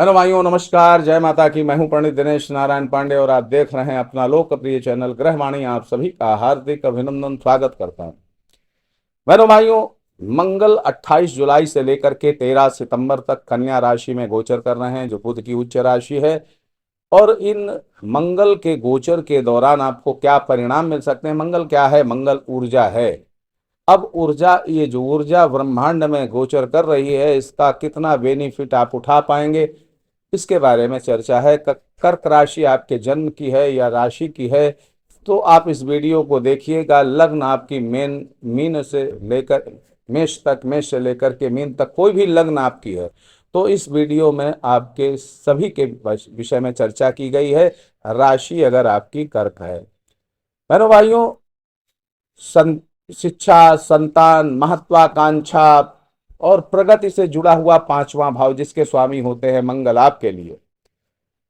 बहनों भाइयों नमस्कार, जय माता की। मैं हूं पंडित दिनेश नारायण पांडे और आप देख रहे हैं अपना लोकप्रिय चैनल ग्रहवाणी। आप सभी का हार्दिक अभिनंदन, स्वागत करता हूं। बहनों भाइयों, मंगल 28 जुलाई से लेकर के 13 सितंबर तक कन्या राशि में गोचर कर रहे हैं, जो बुध की उच्च राशि है। और इन मंगल के गोचर के दौरान आपको क्या परिणाम मिल सकते हैं? मंगल क्या है? मंगल ऊर्जा है। अब ऊर्जा, ये जो ऊर्जा ब्रह्मांड में गोचर कर रही है, इसका कितना बेनिफिट आप उठा पाएंगे, इसके बारे में चर्चा है। कर्क राशि आपके जन्म की है या राशि की है, तो आप इस वीडियो को देखिएगा। लग्न आपकी मीन से लेकर मेष तक, मेष से लेकर के मीन तक कोई भी लग्न आपकी है, तो इस वीडियो में आपके सभी के विषय में चर्चा की गई है। राशि अगर आपकी कर्क है, बहनों भाइयों, शिक्षा, संतान, महत्वाकांक्षा और प्रगति से जुड़ा हुआ पांचवां भाव, जिसके स्वामी होते हैं मंगल आपके लिए।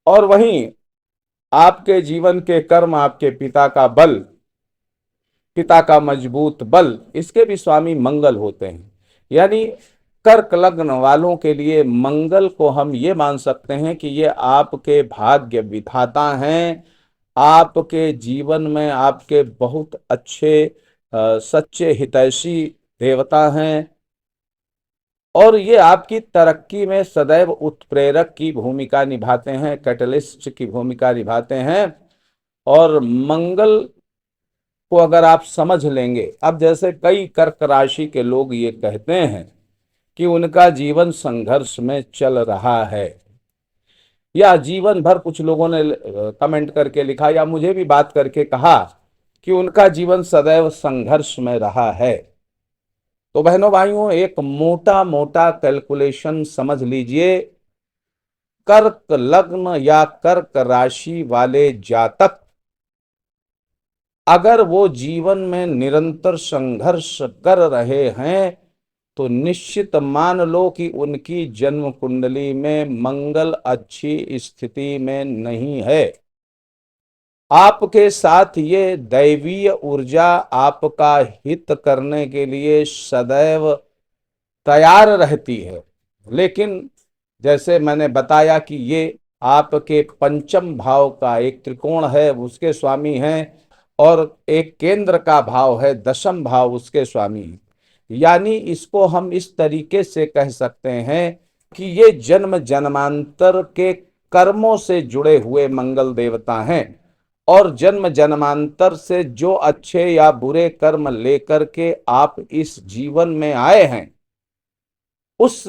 और वहीं आपके जीवन के कर्म, आपके पिता का बल, पिता का मजबूत बल, इसके भी स्वामी मंगल होते हैं। यानी कर्क लग्न वालों के लिए मंगल को हम ये मान सकते हैं कि ये आपके भाग्य विधाता हैं। आपके जीवन में आपके बहुत अच्छे सच्चे हितैषी देवता हैं। और ये आपकी तरक्की में सदैव उत्प्रेरक की भूमिका निभाते हैं, कैटलिस्ट की भूमिका निभाते हैं। और मंगल को अगर आप समझ लेंगे, अब जैसे कई कर्क राशि के लोग ये कहते हैं कि उनका जीवन संघर्ष में चल रहा है, या जीवन भर कुछ लोगों ने कमेंट करके लिखा या मुझे भी बात करके कहा कि उनका जीवन सदैव संघर्ष में रहा है। तो बहनों भाइयों, एक मोटा मोटा कैलकुलेशन समझ लीजिए। कर्क लग्न या कर्क राशि वाले जातक अगर वो जीवन में निरंतर संघर्ष कर रहे हैं, तो निश्चित मान लो कि उनकी जन्म कुंडली में मंगल अच्छी स्थिति में नहीं है। आपके साथ ये दैवीय ऊर्जा आपका हित करने के लिए सदैव तैयार रहती है। लेकिन जैसे मैंने बताया कि ये आपके पंचम भाव का एक त्रिकोण है, उसके स्वामी हैं, और एक केंद्र का भाव है दशम भाव, उसके स्वामी हैं। यानी इसको हम इस तरीके से कह सकते हैं कि ये जन्म जन्मांतर के कर्मों से जुड़े हुए मंगल देवता हैं। और जन्म जन्मांतर से जो अच्छे या बुरे कर्म लेकर के आप इस जीवन में आए हैं, उस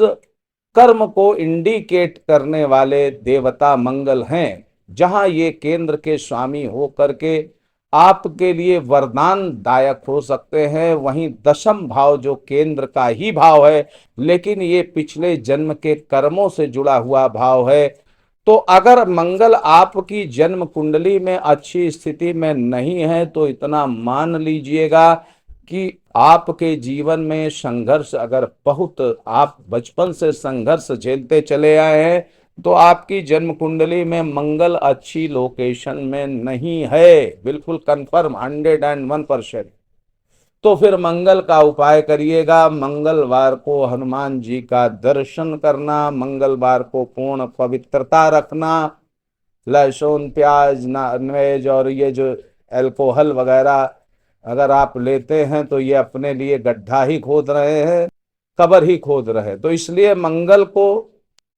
कर्म को इंडिकेट करने वाले देवता मंगल हैं। जहां ये केंद्र के स्वामी हो करके आपके लिए वरदान दायक हो सकते हैं, वहीं दशम भाव जो केंद्र का ही भाव है, लेकिन ये पिछले जन्म के कर्मों से जुड़ा हुआ भाव है। तो अगर मंगल आपकी जन्म कुंडली में अच्छी स्थिति में नहीं है, तो इतना मान लीजिएगा कि आपके जीवन में संघर्ष, अगर बहुत आप बचपन से संघर्ष झेलते चले आए हैं, तो आपकी जन्म कुंडली में मंगल अच्छी लोकेशन में नहीं है, बिल्कुल कंफर्म 101%। तो फिर मंगल का उपाय करिएगा। मंगलवार को हनुमान जी का दर्शन करना, मंगलवार को पूर्ण पवित्रता रखना। लहसुन, प्याज, नॉनवेज और ये जो अल्कोहल वगैरह अगर आप लेते हैं, तो ये अपने लिए गड्ढा ही खोद रहे हैं, कब्र ही खोद रहे हैं। तो इसलिए मंगल को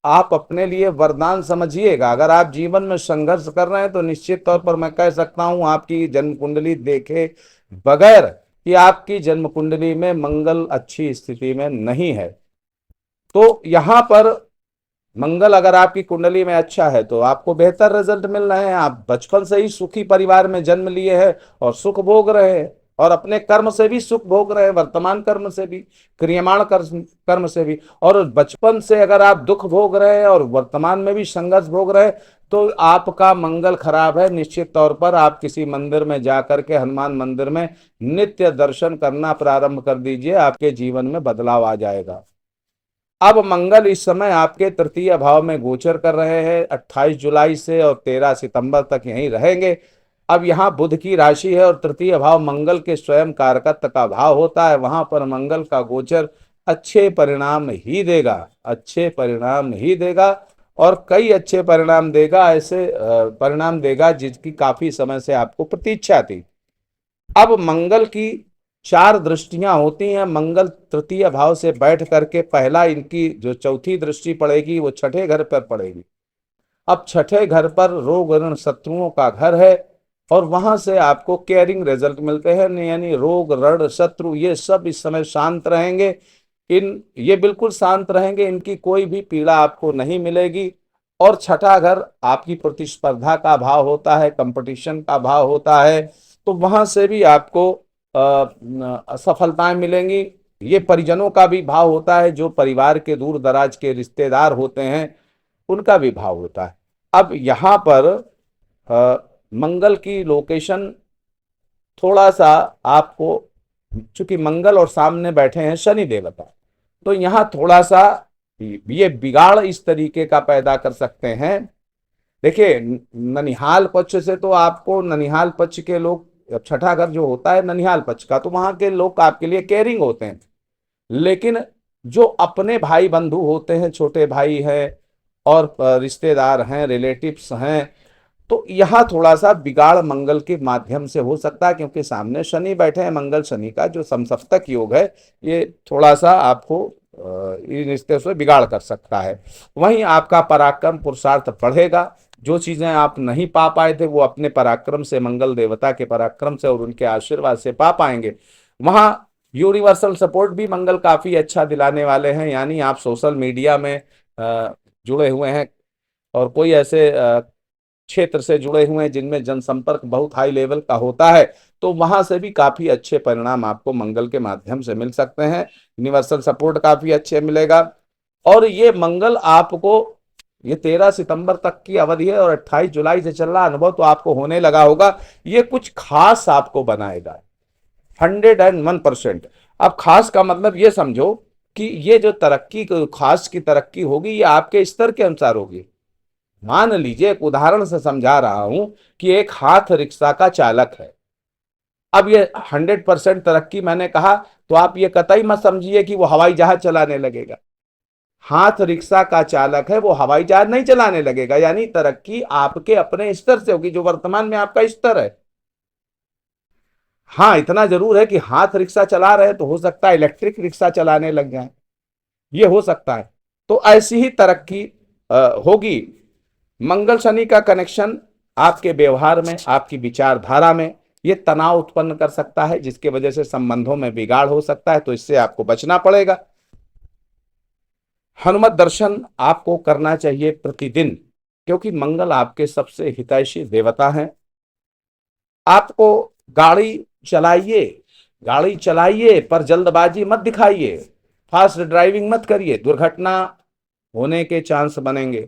आप अपने लिए वरदान समझिएगा। अगर आप जीवन में संघर्ष कर रहे हैं, तो निश्चित तौर पर मैं कह सकता हूं, आपकी जन्म कुंडली देखे बगैर कि आपकी जन्म कुंडली में मंगल अच्छी स्थिति में नहीं है। तो यहां पर मंगल अगर आपकी कुंडली में अच्छा है, तो आपको बेहतर रिजल्ट मिल रहे हैं। आप बचपन से ही सुखी परिवार में जन्म लिए हैं और सुख भोग रहे हैं, और अपने कर्म से भी सुख भोग रहे हैं, वर्तमान कर्म से भी, क्रियमाण कर्म से भी। और बचपन से अगर आप दुख भोग रहे हैं और वर्तमान में भी संघर्ष भोग रहे हैं, तो आपका मंगल खराब है। निश्चित तौर पर आप किसी मंदिर में जाकर के, हनुमान मंदिर में नित्य दर्शन करना प्रारंभ कर दीजिए, आपके जीवन में बदलाव आ जाएगा। अब मंगल इस समय आपके तृतीय भाव में गोचर कर रहे हैं 28 जुलाई से, और 13 सितंबर तक यहीं रहेंगे। अब यहाँ बुध की राशि है और तृतीय भाव मंगल के स्वयं कारकत्व का भाव होता है। वहां पर मंगल का गोचर अच्छे परिणाम ही देगा, अच्छे परिणाम ही देगा। और कई अच्छे परिणाम देगा, ऐसे परिणाम देगा जिसकी काफी समय से आपको प्रतीक्षा थी। अब मंगल की चार दृष्टियां होती हैं। मंगल तृतीय भाव से बैठ करके पहला इनकी जो चौथी दृष्टि पड़ेगी वो छठे घर पर पड़ेगी। अब छठे घर पर रोग ऋण शत्रुओं का घर है और वहां से आपको केयरिंग रिजल्ट मिलते हैं, यानी रोग ऋण शत्रु ये सब इस समय शांत रहेंगे। ये बिल्कुल शांत रहेंगे, इनकी कोई भी पीड़ा आपको नहीं मिलेगी। और छठा घर आपकी प्रतिस्पर्धा का भाव होता है, कंपटीशन का भाव होता है, तो वहां से भी आपको सफलताएं मिलेंगी। ये परिजनों का भी भाव होता है, जो परिवार के दूर दराज के रिश्तेदार होते हैं उनका भी भाव होता है। अब यहाँ पर मंगल की लोकेशन थोड़ा सा आपको, चूंकि मंगल और सामने बैठे हैं शनि देवता, तो यहाँ थोड़ा सा ये बिगाड़ इस तरीके का पैदा कर सकते हैं। देखिए, ननिहाल पक्ष से तो आपको, ननिहाल पक्ष के लोग, अब छठा घर जो होता है ननिहाल पक्ष का, तो वहां के लोग आपके लिए केयरिंग होते हैं। लेकिन जो अपने भाई बंधु होते हैं, छोटे भाई हैं और रिश्तेदार हैं, रिलेटिव्स हैं, तो यहाँ थोड़ा सा बिगाड़ मंगल के माध्यम से हो सकता है, क्योंकि सामने शनि बैठे हैं। मंगल शनि का जो समसप्तक योग है, ये थोड़ा सा आपको इन रिश्ते से बिगाड़ कर सकता है। वहीं आपका पराक्रम पुरुषार्थ बढ़ेगा। जो चीजें आप नहीं पा पाए थे वो अपने पराक्रम से, मंगल देवता के पराक्रम से और उनके आशीर्वाद से पा पाएंगे। वहां यूनिवर्सल सपोर्ट भी मंगल काफी अच्छा दिलाने वाले हैं, यानी आप सोशल मीडिया में जुड़े हुए हैं और कोई ऐसे क्षेत्र से जुड़े हुए हैं जिनमें जनसंपर्क बहुत हाई लेवल का होता है, तो वहां से भी काफी अच्छे परिणाम आपको मंगल के माध्यम से मिल सकते हैं। यूनिवर्सल सपोर्ट काफी अच्छे मिलेगा। और ये मंगल आपको, ये 13 सितंबर तक की अवधि है और 28 जुलाई से चल रहा, अनुभव तो आपको होने लगा होगा। ये कुछ खास आपको बनाएगा 101%। अब खास का मतलब ये समझो कि ये जो तरक्की, खास की तरक्की होगी, ये आपके स्तर के अनुसार होगी। मान लीजिए, एक उदाहरण से समझा रहा हूं कि एक हाथ रिक्शा का चालक है। अब ये 100% तरक्की मैंने कहा, तो आप ये कतई मत समझिए कि वो हवाई जहाज चलाने लगेगा। हाथ रिक्शा का चालक है, वो हवाई जहाज नहीं चलाने लगेगा। यानी तरक्की आपके अपने स्तर से होगी, जो वर्तमान में आपका स्तर है। हाँ, इतना जरूर है कि हाथ रिक्शा चला रहे तो हो सकता है इलेक्ट्रिक रिक्शा चलाने लग जाए, ये हो सकता है। तो ऐसी ही तरक्की होगी। मंगल शनि का कनेक्शन आपके व्यवहार में, आपकी विचारधारा में ये तनाव उत्पन्न कर सकता है, जिसके वजह से संबंधों में बिगाड़ हो सकता है, तो इससे आपको बचना पड़ेगा। हनुमत दर्शन आपको करना चाहिए प्रतिदिन, क्योंकि मंगल आपके सबसे हितैषी देवता हैं। आपको गाड़ी चलाइए, गाड़ी चलाइए पर जल्दबाजी मत दिखाइए, फास्ट ड्राइविंग मत करिए, दुर्घटना होने के चांस बनेंगे,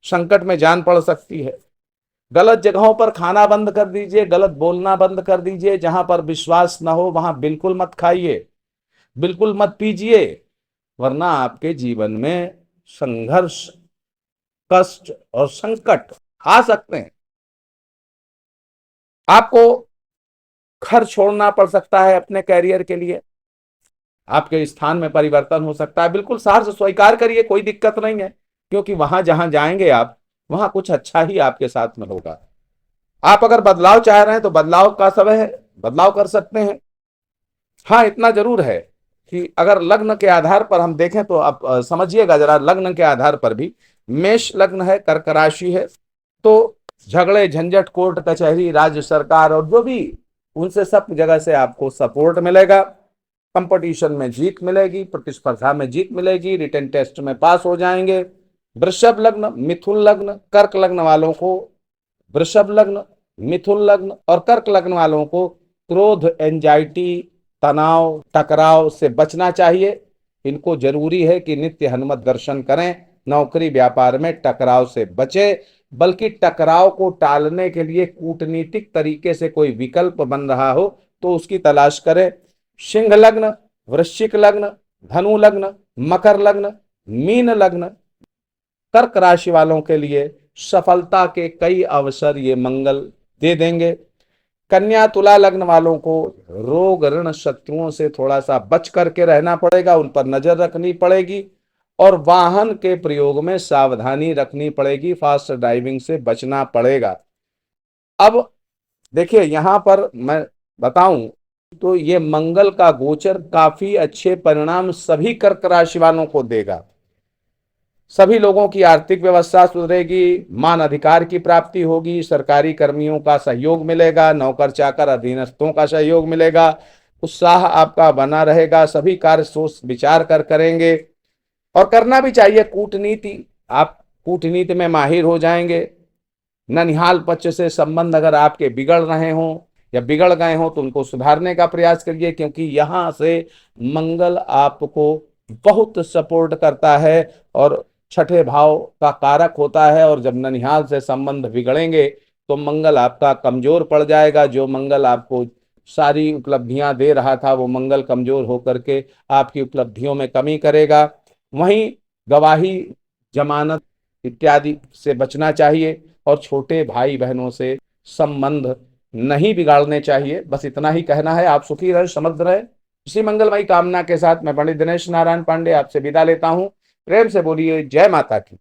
संकट में जान पड़ सकती है। गलत जगहों पर खाना बंद कर दीजिए, गलत बोलना बंद कर दीजिए, जहां पर विश्वास ना हो वहां बिल्कुल मत खाइए, बिल्कुल मत पीजिए, वरना आपके जीवन में संघर्ष, कष्ट और संकट आ सकते हैं। आपको घर छोड़ना पड़ सकता है अपने कैरियर के लिए, आपके स्थान में परिवर्तन हो सकता है। बिल्कुल साहस से स्वीकार करिए, कोई दिक्कत नहीं है, क्योंकि वहां जहां जाएंगे आप, वहां कुछ अच्छा ही आपके साथ में होगा। आप अगर बदलाव चाह रहे हैं तो बदलाव का समय है, बदलाव कर सकते हैं। हाँ, इतना जरूर है कि अगर लग्न के आधार पर हम देखें तो आप समझिएगा जरा, लग्न के आधार पर भी, मेष लग्न है, कर्क राशि है, तो झगड़े झंझट, कोर्ट कचहरी, राज्य सरकार और जो भी, उनसे सब जगह से आपको सपोर्ट मिलेगा। कंपटीशन में जीत मिलेगी, प्रतिस्पर्धा में जीत मिलेगी, रिटन टेस्ट में पास हो जाएंगे। वृषभ लग्न, मिथुन लग्न, कर्क लग्न वालों को, वृषभ लग्न, मिथुन लग्न और कर्क लग्न वालों को क्रोध, एंजाइटी, तनाव, टकराव से बचना चाहिए। इनको जरूरी है कि नित्य हनुमत दर्शन करें। नौकरी व्यापार में टकराव से बचे, बल्कि टकराव को टालने के लिए कूटनीतिक तरीके से कोई विकल्प बन रहा हो तो उसकी तलाश करें। सिंह लग्न, वृश्चिक लग्न, धनु लग्न, मकर लग्न, मीन लग्न, कर्क राशि वालों के लिए सफलता के कई अवसर ये मंगल दे देंगे। कन्या तुला लग्न वालों को रोग ऋण शत्रुओं से थोड़ा सा बच करके रहना पड़ेगा, उन पर नजर रखनी पड़ेगी। और वाहन के प्रयोग में सावधानी रखनी पड़ेगी, फास्ट ड्राइविंग से बचना पड़ेगा। अब देखिए यहां पर मैं बताऊं तो ये मंगल का गोचर काफी अच्छे परिणाम सभी कर्क राशि वालों को देगा। सभी लोगों की आर्थिक व्यवस्था सुधरेगी, मान अधिकार की प्राप्ति होगी, सरकारी कर्मियों का सहयोग मिलेगा, नौकर चाकर अधीनस्थों का सहयोग मिलेगा, उत्साह आपका बना रहेगा, सभी कार्य सोच विचार कर करेंगे और करना भी चाहिए। कूटनीति, आप कूटनीति में माहिर हो जाएंगे। ननिहाल पक्ष से संबंध अगर आपके बिगड़ रहे हों या बिगड़ गए हों तो उनको सुधारने का प्रयास करिए, क्योंकि यहां से मंगल आपको बहुत सपोर्ट करता है और छठे भाव का कारक होता है। और जब ननिहाल से संबंध बिगड़ेंगे तो मंगल आपका कमजोर पड़ जाएगा। जो मंगल आपको सारी उपलब्धियां दे रहा था वो मंगल कमजोर होकर के आपकी उपलब्धियों में कमी करेगा। वहीं गवाही, जमानत इत्यादि से बचना चाहिए और छोटे भाई बहनों से संबंध नहीं बिगाड़ने चाहिए। बस इतना ही कहना है। आप सुखी रहे, समृद्ध रहे, इसी मंगलमयी कामना के साथ मैं पंडित दिनेश नारायण पांडे आपसे विदा लेता हूं। प्रेम से बोलिए जय माता की।